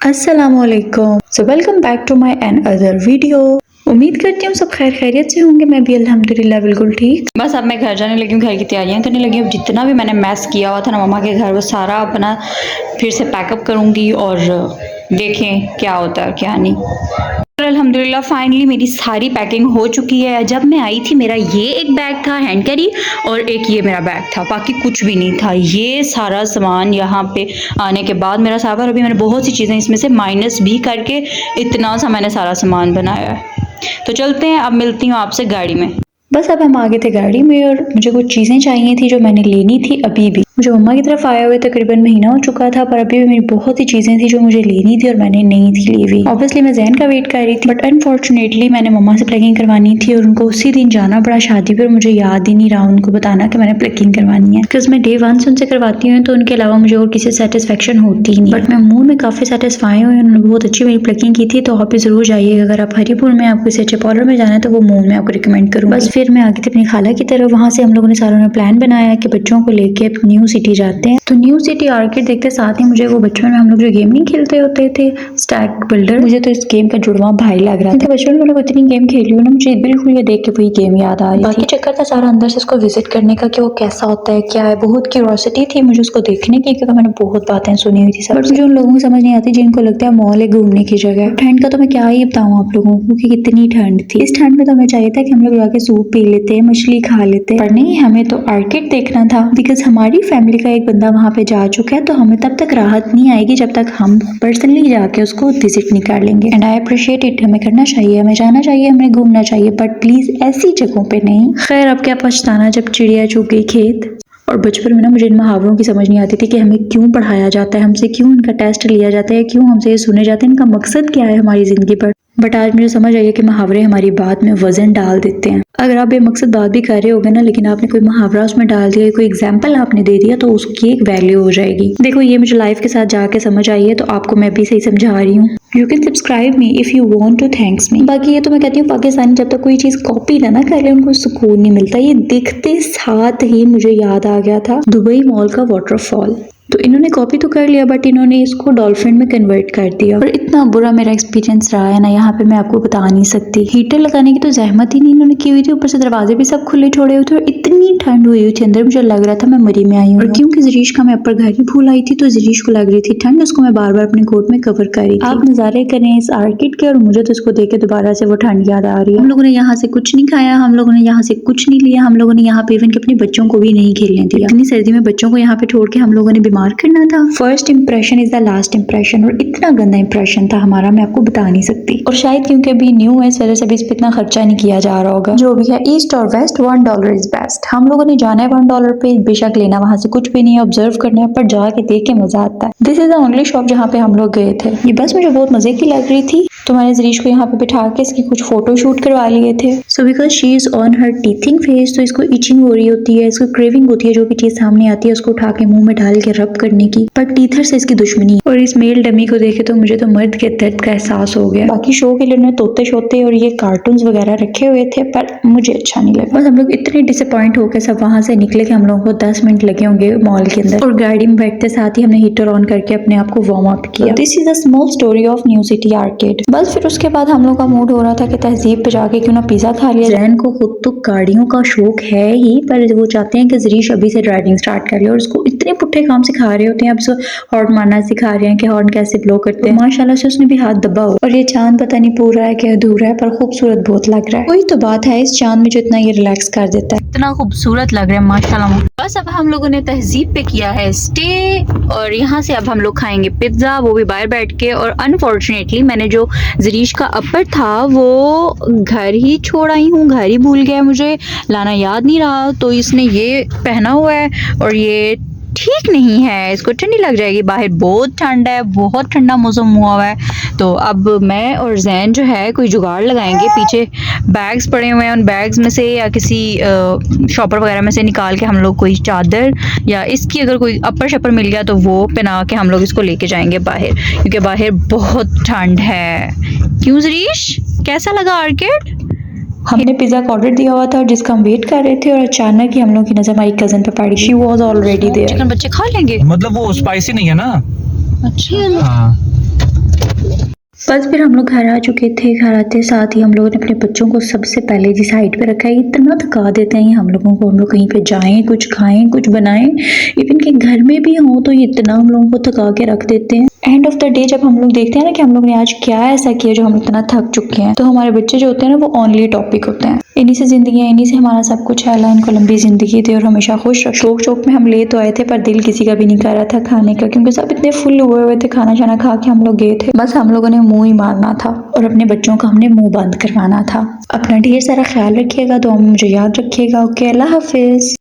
अस्सलामुअलैकुम। So welcome back to my another video. उम्मीद करती हूँ सब खैर खैरियत से होंगे। मैं भी अल्हम्दुलिल्लाह बिल्कुल ठीक। बस अब मैं घर जाने लगी हूँ, घर की तैयारियां करने लगी हूँ। जितना भी मैंने मैस किया हुआ था ना मम्मा के घर, वो सारा अपना फिर से पैकअप करूँगी और देखें क्या होता है क्या नहीं। अल्हम्दुलिल्लाह फाइनली मेरी सारी पैकिंग हो चुकी है। जब मैं आई थी मेरा ये एक बैग था हैंड कैरी और एक ये मेरा बैग था, बाकी कुछ भी नहीं था। ये सारा सामान यहाँ पे आने के बाद मेरा सारा, अभी मैंने बहुत सी चीज़ें इसमें से माइनस भी करके इतना सा मैंने सारा सामान बनाया है। तो चलते हैं, अब मिलती हूँ आपसे गाड़ी में। बस अब हम आ गए थे गाड़ी में और मुझे कुछ चीज़ें चाहिए थी जो मैंने लेनी थी। अभी भी मुझे मम्मा की तरफ आए हुए तकरीबन महीना हो चुका था, पर अभी भी मेरी बहुत सी चीज़ें थी जो मुझे लेनी थी और मैंने नहीं थी ली हुई। ऑब्वियसली मैं जैन का वेट कर रही थी, बट अनफॉर्चुनेटली मैंने मम्मा से प्लगिंग करवानी थी और उनको उसी दिन जाना पड़ा शादी पर। मुझे याद ही नहीं रहा उनको बताना कि मैंने प्लगिंग करवानी है, बिकॉज मैं डे 1 से उनसे करवाती हूँ तो उनके अलावा मुझे और किसी सेटिस्फेक्शन होती ही नहीं। बट मैं मुँह में काफ़ी सेटिस्फाई हुई, उन्होंने बहुत अच्छी मेरी प्लगिंग की थी। तो आप भी जरूर जाइएगा, अगर आप हरीपुर में आपको किसी अच्छे पार्लर में जाना है तो वो मुँह में आपको रिकमेंड करूँ। बस फिर मैं आगे थी अपनी खाला की तरफ। वहाँ से हम लोगों ने सारों ने प्लान बनाया कि बच्चों को लेके न्यू सिटी जाते हैं। तो न्यू सिटी आर्किड देखते साथ ही मुझे वो बचपन में हम लोग जो गेम नहीं खेलते होते थे स्टैक बिल्डर, मुझे तो इस गेम का जुड़वा भाई लग रहा था। बचपन में मैंने इतनी गेम खेली हूँ ना, मुझे बिल्कुल ये देख के वही गेम याद आ रही थी। चक्कर था सारा अंदर से उसको विजिट करने का कि वो कैसा होता है क्या है। बहुत क्यूरियोसिटी थी मुझे उसको देखने की, क्योंकि मैंने बहुत बातें सुनी हुई थी सब। बट मुझे उन लोगों को समझ नहीं आती जिनको लगता है मॉल है घूमने की जगह। ठंड का तो मैं क्या ही बताऊँ आप लोगों को कि कितनी ठंड थी। इस ठंड में तो हमें चाहिए था कि हम लोग जाके सूप पी लेते, मछली खा लेते, पर नहीं, हमें तो आर्किड देखना था। बिकॉज हमारी फैमिली का एक बंदा वहाँ पे जा चुका है, तो हमें तब तक राहत नहीं आएगी जब तक हम पर्सनली जाके उसको विजिट नहीं कर लेंगे। And I appreciate it. हमें करना चाहिए, हमें जाना चाहिए, हमें घूमना चाहिए, बट प्लीज ऐसी जगहों पे नहीं। खैर अब क्या पछताना जब चिड़िया चुग गई खेत। और बचपन में ना मुझे इन मुहावरों की समझ नहीं आती थी कि हमें क्यों पढ़ाया जाता है, हमसे क्यों इनका टेस्ट लिया जाता है, क्यों हमसे ये सुने जाते हैं, इनका मकसद क्या है हमारी जिंदगी पर। बट आज मुझे समझ आई है कि मुहावरे हमारी बात में वजन डाल देते हैं। अगर आप बेमकसद बात भी कर रहे होगे ना, लेकिन आपने कोई मुहावरा उसमें डाल दिया, कोई एग्जाम्पल आपने दे दिया, तो उसकी एक वैल्यू हो जाएगी। देखो ये मुझे लाइफ के साथ जाके समझ आई है, तो आपको मैं भी सही समझा रही हूँ। You can subscribe me if you want to thanks me. बाकी ये तो मैं कहती हूँ पाकिस्तानी जब तक कोई चीज कॉपी ना कर ले उनको सुकून नहीं मिलता। ये दिखते साथ ही मुझे याद आ गया था दुबई मॉल का वाटरफॉल। तो इन्होंने कॉपी तो कर लिया, बट इन्होंने इसको डॉल्फिन में कन्वर्ट कर दिया। और इतना बुरा मेरा एक्सपीरियंस रहा है ना यहाँ पे, मैं आपको बता नहीं सकती। हीटर लगाने की तो जहमत ही नहीं इन्होंने की हुई थी, ऊपर से दरवाजे भी सब खुले छोड़े हुए थे और इतनी ठंड हुई थी अंदर, मुझे लग रहा था मैं मरी में आई हूँ। और क्योंकि जरीश का मैं अपर घर ही भूल आई थी, तो जरीश को लग रही थी ठंड, उसको मैं बार बार अपने कोट में कवर कर रही थी। आप नजारे करें इस आर्किड के, और मुझे तो इसको देख के दोबारा से वो ठंड याद आ रही है। हम लोगों ने यहाँ से कुछ नहीं खाया, हम लोगों ने यहाँ से कुछ नहीं लिया, हम लोगों ने यहाँ पे इवन के अपने बच्चों को भी नहीं खेलने दिया। इतनी सर्दी में बच्चों को यहाँ पे छोड़ के हम लोगों ने बीमार करना था। First impression is the last impression, और इतना गंदा इंप्रेशन था हमारा, मैं आपको बता नहीं सकती। और शायद क्योंकि अभी न्यू है इस वजह से भी इस पे इतना खर्चा नहीं किया जा रहा होगा। जो भी है ईस्ट और वेस्ट $1 इज बेस्ट। हम लोगों ने जाना है $1 पे, बेशक लेना वहां से कुछ भी नहीं है, ऑब्जर्व करना है, पर जाके देख के मजा आता है। This is the only shop जहाँ पे हम लोग गए थे। ये बस मुझे बहुत मजे की लग रही थी, तो मैंने जरीश को यहाँ पे बिठा के इसकी कुछ फोटो शूट करवा लिए थे। So because she is on her teething phase, तो इसको इचिंग हो रही होती है, इसको क्रेविंग होती है जो भी चीज सामने आती है उसको उठा के मुंह में डाल के रब करने की, पर टीथर से इसकी दुश्मनी। और इस मेल डमी को देखे तो मुझे तो मर्द के दर्द का एहसास हो गया। बाकी शो के लिए उन्होंने तोते शोते और ये कार्टून्स वगैरह रखे हुए थे, पर मुझे अच्छा नहीं लगा। बस हम लोग इतने डिसअपॉइंट होकर सब वहां से निकले कि हम लोगों को 10 मिनट लगे होंगे मॉल के अंदर, और गाड़ी में बैठते साथ ही हमने हीटर ऑन करके अपने आप को वार्म अप किया। This is a small story of new city arcade. बस फिर उसके बाद हम लोग का मूड हो रहा था कि तहजीब पे जाके क्यों ना पिज्जा खा लिया। जैन को खुद तो गाड़ियों का शौक है ही, पर वो चाहते हैं कि जरीश अभी से ड्राइविंग स्टार्ट कर ले, और उसको इतने पुट्ठे काम सिखा रहे होते हैं। अब उसको हॉर्न मारना सिखा रहे हैं कि हॉर्न कैसे ब्लो करते हैं। माशाल्लाह से उसने भी हाथ दबा हो। और ये चांद पता नहीं पूरा है कि अधूरा है, पर खूबसूरत बहुत लग रहा है। वही तो बात है इस चांद में जो इतना ये रिलैक्स कर देता है, इतना खूबसूरत लग रहा है माशाल्लाह। बस अब हम लोगों ने तहजीब पे किया है स्टे, और यहाँ से अब हम लोग खाएंगे पिज्जा, वो भी बाहर बैठ के। और अनफॉर्चुनेटली मैंने जो जरीश का अपर था वो घर ही छोड़ आई हूँ, घर ही भूल गया, मुझे लाना याद नहीं रहा। तो इसने ये पहना हुआ है और ये ठीक नहीं है, इसको ठंडी लग जाएगी। बाहर बहुत ठंड है, बहुत ठंडा मौसम हुआ है। तो अब मैं और जैन जो है कोई जुगाड़ लगाएंगे। पीछे बैग्स पड़े हुए हैं, उन बैग्स में से या किसी शॉपर वगैरह में से निकाल के हम लोग कोई चादर या इसकी अगर कोई अपर शपर मिल गया तो वो पहना के हम लोग इसको लेके जाएंगे बाहर, क्योंकि बाहर बहुत ठंड है। क्यों जरीश, कैसा लगा आर्किड? हमने पिज़्ज़ा का ऑर्डर दिया हुआ था और जिसका हम वेट कर रहे थे, और अचानक ही हम लोग की नज़र हमारी कज़न पे पड़ी। She was already there. Chicken बच्चे खा लेंगे? मतलब वो स्पाइसी नहीं है ना। अच्छा। हाँ। बस फिर हम लोग घर आ चुके थे। घर आते साथ ही हम लोगों ने अपने बच्चों को सबसे पहले जी साइड पे रखा है। इतना थका देते हैं हम लोगों को, हम लोग कहीं पे जाएं, कुछ खाएं, कुछ बनाएं, इवन कि घर में भी हों तो ये इतना हम लोगों को थका के रख देते हैं। एंड ऑफ द डे जब हम लोग देखते हैं ना कि हम लोग ने आज क्या ऐसा किया जो हम इतना थक चुके हैं, तो हमारे बच्चे जो होते हैं ना वो ओनली टॉपिक होते हैं। इन्हीं से जिंदगी है, इन्हीं से हमारा सब कुछ है। अल्लाह इनको लंबी जिंदगी दे और हमेशा खुश रखे। शौक शौक में हम ले तो आए थे पर दिल किसी का भी नहीं कर रहा था खाने का, क्योंकि सब इतने फुल हुए हुए थे। खाना शाना खा के हम लोग गए थे, बस हम लोगों ने मुंह ही मारना था और अपने बच्चों का हमने मुंह बंद करवाना था। अपना ढेर सारा ख्याल रखिएगा, दुआ में मुझे याद रखिएगा। ओके, अल्लाह हाफिज।